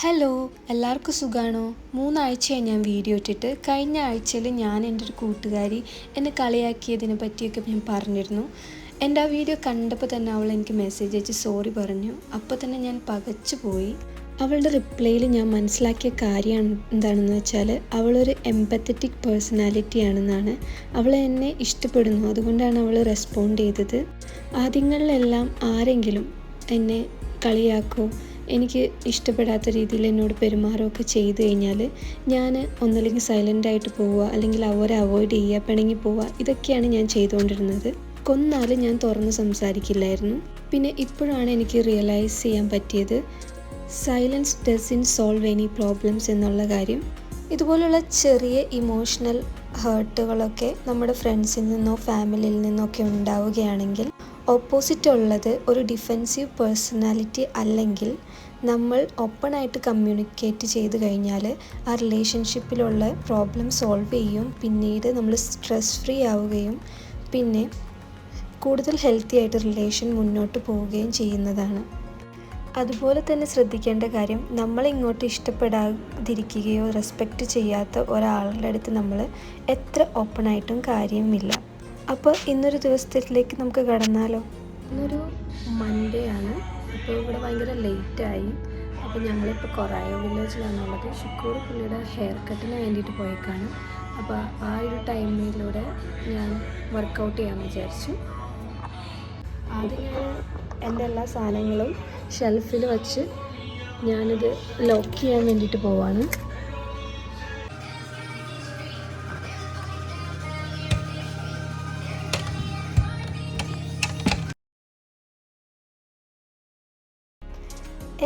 Hello, എല്ലാവർക്കും സുഖമാണോ? 3 ആഴ്ചയായി ഞാൻ വീഡിയോ ഇട്ടിട്ട്. കഴിഞ്ഞ ആഴ്ചയിൽ ഞാൻ എൻ്റെ ഒരു കൂട്ടുകാരി എന്നെ കളിയാക്കിയതിനെ പറ്റിയൊക്കെ ഞാൻ പറഞ്ഞിരുന്നു. എൻ്റെ ആ വീഡിയോ കണ്ടപ്പോൾ തന്നെ അവൾ എനിക്ക് മെസ്സേജ് അയച്ച് സോറി പറഞ്ഞു. അപ്പോൾ തന്നെ ഞാൻ പകച്ചു പോയി. അവളുടെ റിപ്ലൈയിൽ ഞാൻ മനസ്സിലാക്കിയ കാര്യം എന്താണെന്ന് വെച്ചാൽ അവളൊരു എംപത്തറ്റിക് പേഴ്സണാലിറ്റി ആണെന്നാണ്. അവൾ എന്നെ ഇഷ്ടപ്പെടുന്നു, അതുകൊണ്ടാണ് അവൾ റെസ്പോണ്ട് ചെയ്തത്. ആദ്യങ്ങളിലെല്ലാം ആരെങ്കിലും എന്നെ കളിയാക്കോ എനിക്ക് ഇഷ്ടപ്പെടാത്ത രീതിയിൽ എന്നോട് പെരുമാറുകയൊക്കെ ചെയ്തു കഴിഞ്ഞാൽ ഞാൻ ഒന്നല്ലെങ്കിൽ സൈലൻ്റായിട്ട് പോവുക, അല്ലെങ്കിൽ അവരെ അവോയ്ഡ് ചെയ്യുക, പിണങ്ങി പോവുക, ഇതൊക്കെയാണ് ഞാൻ ചെയ്തുകൊണ്ടിരുന്നത്. കൊന്നാലും ഞാൻ തുറന്ന് സംസാരിക്കില്ലായിരുന്നു. പിന്നെ ഇപ്പോഴാണ് എനിക്ക് റിയലൈസ് ചെയ്യാൻ പറ്റിയത് silence doesn't solve any problems എന്നുള്ള കാര്യം. ഇതുപോലുള്ള ചെറിയ ഇമോഷണൽ ഹേർട്ടുകളൊക്കെ നമ്മുടെ ഫ്രണ്ട്സിൽ നിന്നോ ഫാമിലിയിൽ നിന്നോ ഒക്കെ ഉണ്ടാവുകയാണെങ്കിൽ ഓപ്പോസിറ്റ് ഉള്ളത് ഒരു ഡിഫെൻസീവ് പേഴ്സണാലിറ്റി അല്ലെങ്കിൽ നമ്മൾ ഓപ്പണായിട്ട് കമ്മ്യൂണിക്കേറ്റ് ചെയ്ത് കഴിഞ്ഞാൽ ആ റിലേഷൻഷിപ്പിലുള്ള പ്രോബ്ലം സോൾവ് ചെയ്യും. പിന്നീട് നമ്മൾ സ്ട്രെസ് ഫ്രീ ആവുകയും പിന്നെ കൂടുതൽ ഹെൽത്തി ആയിട്ട് റിലേഷൻ മുന്നോട്ട് പോവുകയും ചെയ്യുന്നതാണ്. അതുപോലെ തന്നെ ശ്രദ്ധിക്കേണ്ട കാര്യം, നമ്മളിങ്ങോട്ട് ഇഷ്ടപ്പെടാതിരിക്കുകയോ റെസ്പെക്റ്റ് ചെയ്യാത്ത ഒരാളുടെ അടുത്ത് നമ്മൾ എത്ര ഓപ്പണായിട്ടും കാര്യമില്ല. അപ്പോൾ ഇന്നൊരു ദിവസത്തിലേക്ക് നമുക്ക് കടന്നാലോ? ഇന്നൊരു മൺഡേ ആണ്. അപ്പോൾ ഇവിടെ ഭയങ്കര ലേറ്റായി. അപ്പോൾ ഞങ്ങളിപ്പോൾ കൊറായോ വില്ലേജിലാണുള്ളത്. ഷുക്കൂർ പുള്ളിയുടെ ഹെയർ കട്ടിന് വേണ്ടിയിട്ട് പോയേക്കാണ്. അപ്പോൾ ആ ഒരു ടൈമിലൂടെ ഞാൻ വർക്കൗട്ട് ചെയ്യാമെന്ന് വിചാരിച്ചു. ആദ്യം ഞാൻ എൻ്റെ എല്ലാ സാധനങ്ങളും ഷെൽഫിൽ വച്ച് ഞാനിത് ലോക്ക് ചെയ്യാൻ വേണ്ടിയിട്ട് പോവാണ്.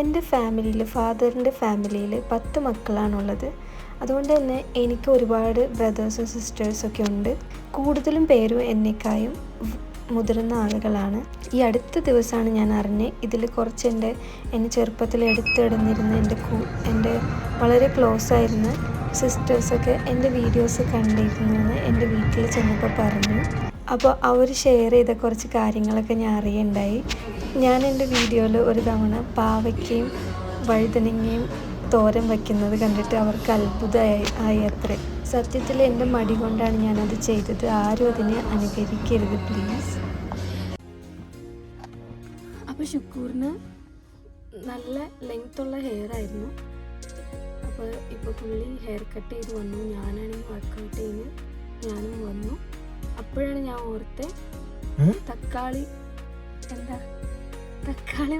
എൻ്റെ ഫാമിലിയിൽ, ഫാദറിൻ്റെ ഫാമിലിയിൽ 10 മക്കളാണുള്ളത്. അതുകൊണ്ട് തന്നെ എനിക്ക് ഒരുപാട് ബ്രദേഴ്സും സിസ്റ്റേഴ്സൊക്കെ ഉണ്ട്. കൂടുതലും പേരും എന്നെക്കായും മുതിർന്ന ആളുകളാണ്. ഈ അടുത്ത ദിവസമാണ് ഞാൻ അറിഞ്ഞത് ഇതിൽ കുറച്ച് എന്നെ ചെറുപ്പത്തിൽ എടുത്തിടുന്നിരുന്ന എൻ്റെ വളരെ ക്ലോസ് ആയിരുന്ന സിസ്റ്റേഴ്സൊക്കെ എൻ്റെ വീഡിയോസ് കണ്ടിരുന്നു എൻ്റെ വീട്ടിൽ ചെന്നപ്പോൾ പറഞ്ഞു. അപ്പോൾ അവർ ഷെയർ ചെയ്ത കുറച്ച് കാര്യങ്ങളൊക്കെ ഞാൻ അറിയുണ്ടായി. ഞാൻ എൻ്റെ വീഡിയോയിൽ ഒരു തവണ പാവയ്ക്കയും വഴുതനങ്ങയും തോരൻ വയ്ക്കുന്നത് കണ്ടിട്ട് അവർക്ക് അത്ഭുതമായി അത്രേ. സത്യത്തിൽ എൻ്റെ മടി കൊണ്ടാണ് ഞാനത് ചെയ്തത്. ആരും അതിനെ അനുകരിക്കരുത് പ്ലീസ്. അപ്പോൾ ഷുക്കൂറിന് നല്ല ലെങ്ത്തുള്ള ഹെയർ ആയിരുന്നു. അപ്പോൾ ഇപ്പോൾ പുള്ളി ഹെയർ കട്ട് ചെയ്ത് വന്നു. ഞാനാണെങ്കിൽ വർക്കൗട്ട് ചെയ്ത് ഞാനും വന്നു. അപ്പോഴാണ് ഞാൻ ഓർത്തെ തക്കാളി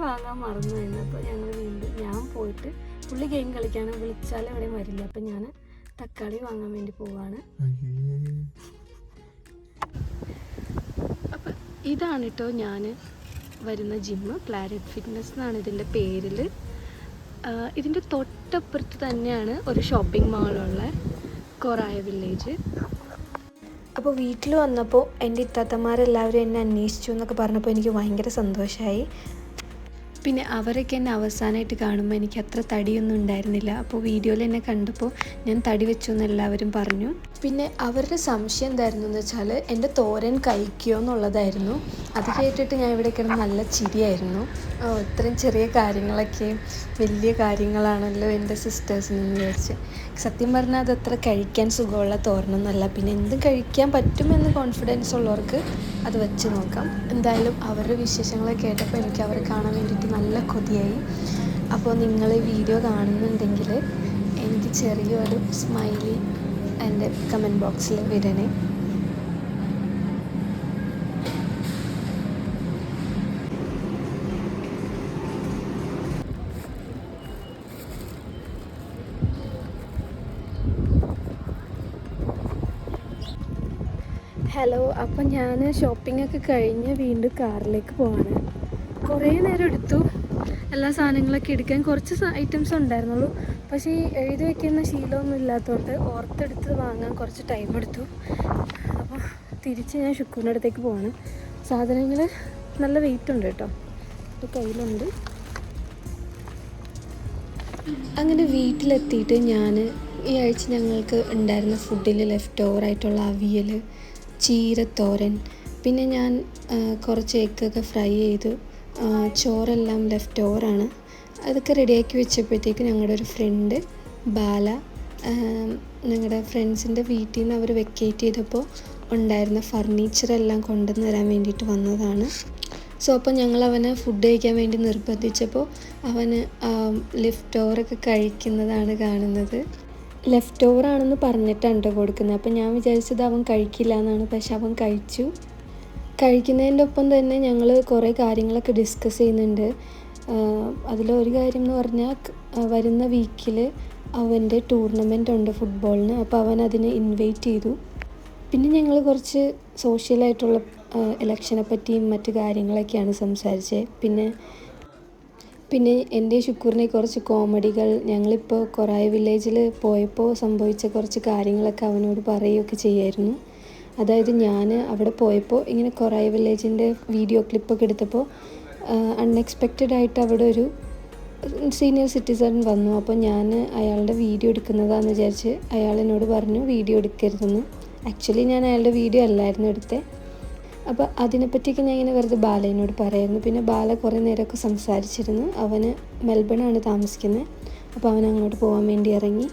വാങ്ങാൻ മറന്നു എന്ന്. അപ്പോൾ ഞങ്ങൾ വീണ്ടും ഞാൻ പോയിട്ട് പുള്ളി ഗെയിം കളിക്കാനും വിളിച്ചാൽ ഇവിടെ വരില്ല. അപ്പം ഞാൻ തക്കാളി വാങ്ങാൻ വേണ്ടി പോവാണ്. അപ്പം ഇതാണ് കേട്ടോ ഞാൻ വരുന്ന ജിമ്മ്. പ്ലാനറ്റ് ഫിറ്റ്നസ് എന്നാണ് ഇതിൻ്റെ പേരിൽ. ഇതിൻ്റെ തൊട്ടപ്പുറത്ത് തന്നെയാണ് ഒരു ഷോപ്പിംഗ് മാളുള്ള കൊറായോ വില്ലേജ്. അപ്പോൾ വീട്ടിൽ വന്നപ്പോൾ എൻ്റെ ഇത്താത്തമാരെല്ലാവരും എന്നെ അന്വേഷിച്ചു എന്നൊക്കെ പറഞ്ഞപ്പോൾ എനിക്ക് ഭയങ്കര സന്തോഷമായി. പിന്നെ അവരൊക്കെ എന്നെ അവസാനമായിട്ട് കാണുമ്പോൾ എനിക്ക് അത്ര തടിയൊന്നും ഉണ്ടായിരുന്നില്ല. അപ്പോൾ വീഡിയോയിൽ എന്നെ കണ്ടപ്പോൾ ഞാൻ തടി വെച്ചു എന്ന് എല്ലാവരും പറഞ്ഞു. പിന്നെ അവരുടെ സംശയം എന്തായിരുന്നു എന്ന് വെച്ചാൽ എൻ്റെ തോരൻ കഴിക്കുമോ എന്നുള്ളതായിരുന്നു. അത് കേട്ടിട്ട് ഞാൻ ഇവിടെ കിടന്ന് നല്ല ചിരിയായിരുന്നു. ഇത്രയും ചെറിയ കാര്യങ്ങളൊക്കെ വലിയ കാര്യങ്ങളാണല്ലോ എൻ്റെ സിസ്റ്റേഴ്സിന് വിചാരിച്ച്. സത്യം പറഞ്ഞാൽ അത് അത്ര കഴിക്കാൻ സുഖമുള്ള തോരനൊന്നുമല്ല. പിന്നെ എന്തും കഴിക്കാൻ പറ്റുമെന്ന് കോൺഫിഡൻസ് ഉള്ളവർക്ക് അത് വെച്ച് നോക്കാം. എന്തായാലും അവരുടെ വിശേഷങ്ങളൊക്കെ കേട്ടപ്പോൾ എനിക്ക് അവരെ കാണാൻ വേണ്ടിയിട്ട് നല്ല കൊതിയായി. അപ്പോൾ നിങ്ങൾ വീഡിയോ കാണുന്നുണ്ടെങ്കിൽ എനിക്ക് ചെറിയൊരു സ്മൈലി എൻ്റെ കമൻറ്റ് ബോക്സിൽ വിടണേ. ഹലോ, അപ്പം ഞാൻ ഷോപ്പിംഗൊക്കെ കഴിഞ്ഞ് വീണ്ടും കാറിലേക്ക് പോവാണ്. കുറേ നേരം എടുത്തു എല്ലാ സാധനങ്ങളൊക്കെ എടുക്കാൻ. കുറച്ച് ഐറ്റംസ് ഉണ്ടായിരുന്നുള്ളൂ. പക്ഷേ ഈ എഴുതി വയ്ക്കുന്ന ശീലമൊന്നും ഇല്ലാത്തതുകൊണ്ട് ഓർത്തെടുത്ത് വാങ്ങാൻ കുറച്ച് ടൈം എടുത്തു. അപ്പോൾ തിരിച്ച് ഞാൻ ഷുക്കൂറിൻ്റെ അടുത്തേക്ക് പോവാണ്. സാധനങ്ങൾ നല്ല വെയിറ്റ് ഉണ്ട് കേട്ടോ, ഇത് കയ്യിലുണ്ട്. അങ്ങനെ വീട്ടിലെത്തിയിട്ട് ഞാൻ ഈ ആഴ്ച ഞങ്ങൾക്ക് ഉണ്ടായിരുന്ന ഫുഡിൽ ലെഫ്റ്റ് ഓവറായിട്ടുള്ള അവിയൽ, ചീരത്തോരൻ, പിന്നെ ഞാൻ കുറച്ച് എഗ്ഗൊക്കെ ഫ്രൈ ചെയ്തു. ചോറെല്ലാം ലെഫ്റ്റ് ഓവറാണ്. അതൊക്കെ റെഡിയാക്കി വെച്ചപ്പോഴത്തേക്ക് ഞങ്ങളുടെ ഒരു ഫ്രണ്ട് ബാല ഞങ്ങളുടെ ഫ്രണ്ട്സിൻ്റെ വീട്ടിൽ നിന്ന് അവർ വെക്കേറ്റ് ചെയ്തപ്പോൾ ഉണ്ടായിരുന്ന ഫർണിച്ചറെല്ലാം കൊണ്ടുവന്ന് തരാൻ വേണ്ടിയിട്ട് വന്നതാണ്. സോ അപ്പോൾ ഞങ്ങൾ അവനെ ഫുഡ് കഴിക്കാൻ വേണ്ടി നിർബന്ധിച്ചപ്പോൾ അവന് ലെഫ്റ്റ് ഓവറൊക്കെ കഴിക്കുന്നതാണ് കാണുന്നത്. ലെഫ്റ്റ് ഓവറാണെന്ന് പറഞ്ഞിട്ടാണ് കേട്ടോ കൊടുക്കുന്നത്. അപ്പോൾ ഞാൻ വിചാരിച്ചത് അവൻ കഴിക്കില്ല എന്നാണ്, പക്ഷെ അവൻ കഴിച്ചു. കഴിക്കുന്നതിൻ്റെ ഒപ്പം തന്നെ ഞങ്ങൾ കുറേ കാര്യങ്ങളൊക്കെ ഡിസ്കസ് ചെയ്യുന്നുണ്ട്. അതിലൊരു കാര്യം എന്ന് പറഞ്ഞാൽ വരുന്ന വീക്കിൽ അവൻ്റെ ടൂർണമെൻ്റ് ഉണ്ട് ഫുട്ബോളിന്. അപ്പോൾ അവൻ അതിന് ഇൻവൈറ്റ് ചെയ്തു. പിന്നെ ഞങ്ങൾ കുറച്ച് സോഷ്യലായിട്ടുള്ള ഇലക്ഷനെ പറ്റിയും മറ്റു കാര്യങ്ങളൊക്കെയാണ് സംസാരിച്ചത്. പിന്നെ എൻ്റെ ശുക്കൂറിനെ കുറച്ച് കോമഡികൾ ഞങ്ങളിപ്പോൾ കൊറായി വില്ലേജിൽ പോയപ്പോൾ സംഭവിച്ച കുറച്ച് കാര്യങ്ങളൊക്കെ അവനോട് പറയുകയൊക്കെ ചെയ്യായിരുന്നു. അതായത് ഞാൻ അവിടെ പോയപ്പോൾ ഇങ്ങനെ കൊറായി വില്ലേജിൻ്റെ വീഡിയോ ക്ലിപ്പൊക്കെ എടുത്തപ്പോൾ അൺഎക്സ്പെക്റ്റഡ് ആയിട്ട് അവിടെ ഒരു സീനിയർ സിറ്റിസൺ വന്നു. അപ്പോൾ ഞാൻ അയാളുടെ വീഡിയോ എടുക്കുന്നതാണെന്ന് വിചാരിച്ച് അയാൾ എന്നോട് പറഞ്ഞു വീഡിയോ എടുക്കരുതെന്ന്. ആക്ച്വലി ഞാൻ അയാളുടെ വീഡിയോ അല്ലായിരുന്നു എടുത്തത്. അപ്പോൾ അതിനെപ്പറ്റിയൊക്കെ ഞാൻ ഇങ്ങനെ വെറുതെ ബാലേനോട് പറയായിരുന്നു. പിന്നെ ബാല കുറേ നേരമൊക്കെ സംസാരിച്ചിരുന്നു. അവന് മെൽബണാണ് താമസിക്കുന്നത്. അപ്പോൾ അവൻ അങ്ങോട്ട് പോകാൻ വേണ്ടി ഇറങ്ങി.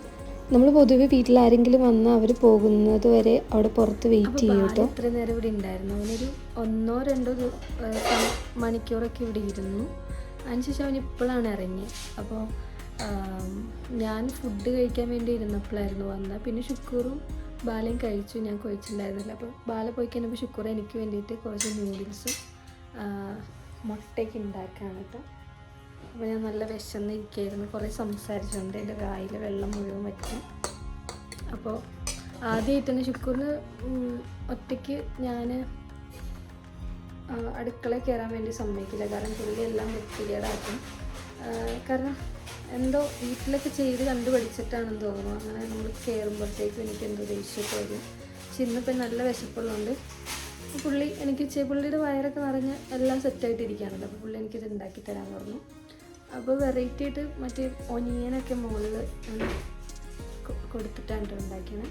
നമ്മൾ പൊതുവെ വീട്ടിൽ ആരെങ്കിലും വന്നാൽ അവർ പോകുന്നത് വരെ അവിടെ പുറത്ത് വെയിറ്റ് ചെയ്യും കേട്ടോ. ഇത്ര നേരം ഇവിടെ ഉണ്ടായിരുന്നു. അവനൊരു 1-2 മണിക്കൂറൊക്കെ ഇവിടെ ഇരുന്നു. അതിനുശേഷം അവൻ ഇപ്പോഴാണ് ഇറങ്ങി. അപ്പോൾ ഞാൻ ഫുഡ് കഴിക്കാൻ വേണ്ടി ഇരുന്നപ്പോഴായിരുന്നു വന്നത്. പിന്നെ ശുക്കൂറും ബാലയും കഴിച്ചു, ഞാൻ കഴിച്ചിട്ടുണ്ടായിരുന്നില്ല. അപ്പോൾ ബാല പോയി കഴിഞ്ഞപ്പോൾ ശുക്കൂർ എനിക്ക് വേണ്ടിയിട്ട് കുറച്ച് നൂഡിൽസും മുട്ടയൊക്കെ ഉണ്ടാക്കുകയാണ് കേട്ടോ. അപ്പോൾ ഞാൻ നല്ല വിശന്നിരിക്കുകയായിരുന്നു. കുറേ സംസാരിച്ചുകൊണ്ട് എൻ്റെ വായിൽ വെള്ളം മുഴുവൻ വറ്റി. അപ്പോൾ ആദ്യമായിട്ട് തന്നെ ശുക്കൂറിന് ഒറ്റയ്ക്ക് ഞാൻ അടുക്കളയിൽ കയറാൻ വേണ്ടി സമ്മതിക്കില്ല. കാരണം പുള്ളി എല്ലാം വൃത്തികേടാക്കും. കാരണം എന്തോ വീട്ടിലൊക്കെ ചെയ്ത് കണ്ടു പഠിച്ചിട്ടാണെന്ന് തോന്നുന്നു. അങ്ങനെ നമ്മൾ കയറുമ്പോഴത്തേക്കും എനിക്ക് എന്തോ ദേഷ്യമൊക്കെ വരും. പക്ഷെ ഇന്നിപ്പോൾ നല്ല വിശപ്പുള്ളതുകൊണ്ട് പുള്ളി പുള്ളിയുടെ വയറൊക്കെ നിറഞ്ഞ് എല്ലാം സെറ്റായിട്ടിരിക്കുകയാണല്ലോ. അപ്പോൾ പുള്ളി എനിക്കിത് ഉണ്ടാക്കി തരാൻ പറഞ്ഞു. അപ്പോൾ വെറൈറ്റി ആയിട്ട് മറ്റേ ഒനിയനൊക്കെ മുകളിൽ കൊടുത്തിട്ടാണ് ഉണ്ടാക്കിയത്.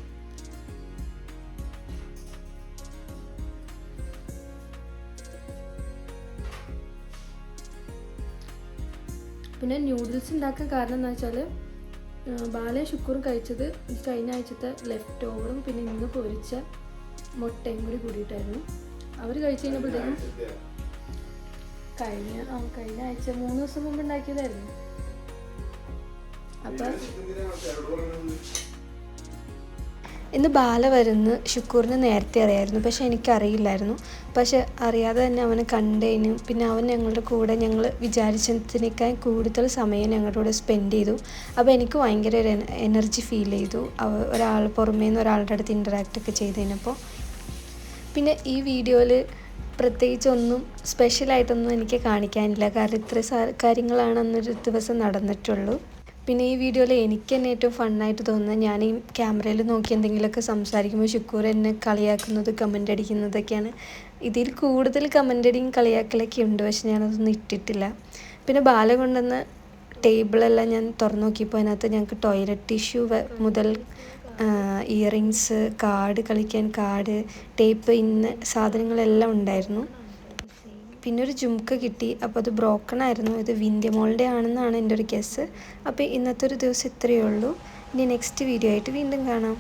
പിന്നെ ന്യൂഡിൽസ് ഉണ്ടാക്കാൻ കാരണം എന്താ വെച്ചാൽ ബാലയും ശുക്കൂറും കഴിച്ചത് കഴിഞ്ഞ ആഴ്ചത്തെ ലെഫ്റ്റ് ഓവറും പിന്നെ ഇന്ന് പൊരിച്ച മുട്ടയും കൂടി കൂടിയിട്ടായിരുന്നു. അവർ കഴിച്ച് കഴിഞ്ഞപ്പോഴത്തേക്കും കഴിഞ്ഞ ആഴ്ച 3 ദിവസം മുമ്പ് ഉണ്ടാക്കിയതായിരുന്നു. അപ്പം ഇന്ന് ബാല വരുന്ന ശുക്കൂറിന് നേരത്തെ അറിയായിരുന്നു, പക്ഷെ എനിക്കറിയില്ലായിരുന്നു. പക്ഷെ അറിയാതെ തന്നെ അവനെ കണ്ടതിന് പിന്നെ അവൻ ഞങ്ങളുടെ കൂടെ ഞങ്ങൾ വിചാരിച്ചതിനേക്കാൾ കൂടുതൽ സമയം ഞങ്ങളുടെ കൂടെ സ്പെൻഡ് ചെയ്തു. അപ്പോൾ എനിക്ക് ഭയങ്കര ഒരു എനർജി ഫീൽ ചെയ്തു ഒരാൾ പുറമേ നിന്ന് ഒരാളുടെ അടുത്ത് ഇൻറ്ററാക്റ്റ് ഒക്കെ ചെയ്തതിനപ്പോൾ. പിന്നെ ഈ വീഡിയോയിൽ പ്രത്യേകിച്ചൊന്നും സ്പെഷ്യലായിട്ടൊന്നും എനിക്ക് കാണിക്കാനില്ല, കാരണം ഇത്ര കാര്യങ്ങളാണ് അന്നൊരു ദിവസം നടന്നിട്ടുള്ളൂ. പിന്നെ ഈ വീഡിയോയിൽ എനിക്ക് തന്നെ ഏറ്റവും ഫണ്ണായിട്ട് തോന്നുന്നത് ഞാൻ ഈ ക്യാമറയിൽ നോക്കി എന്തെങ്കിലുമൊക്കെ സംസാരിക്കുമ്പോൾ ശുക്കൂർ എന്നെ കളിയാക്കുന്നത് കമൻ്റ് അടിക്കുന്നതൊക്കെയാണ്. ഇതിൽ കൂടുതൽ കമൻ്റ് അടിയും കളിയാക്കലൊക്കെ ഉണ്ട്, പക്ഷെ ഞാനതൊന്നും ഇട്ടിട്ടില്ല. പിന്നെ ബാല കൊണ്ടുവന്ന ടേബിളെല്ലാം ഞാൻ തുറന്നു നോക്കിയപ്പോൾ അതിനകത്ത് ഞങ്ങൾക്ക് ടോയ്ലറ്റ് ടിഷ്യൂ മുതൽ ഇയറിങ്സ്, കാർഡ് കളിക്കാൻ കാർഡ്, ടേപ്പ്, ഇന്ന സാധനങ്ങളെല്ലാം ഉണ്ടായിരുന്നു. പിന്നെ ഒരു ജുംക്ക കിട്ടി. അപ്പോൾ അത് ബ്രോക്കൺ ആയിരുന്നു. ഇത് വിന്ധ്യമോളുടെ ആണെന്നാണ് എൻ്റെ ഒരു ഗെസ്സ്. അപ്പോൾ ഇന്നത്തെ ഒരു ദിവസം ഇത്രയേ ഉള്ളൂ. ഇനി നെക്സ്റ്റ് വീഡിയോ ആയിട്ട് വീണ്ടും കാണാം.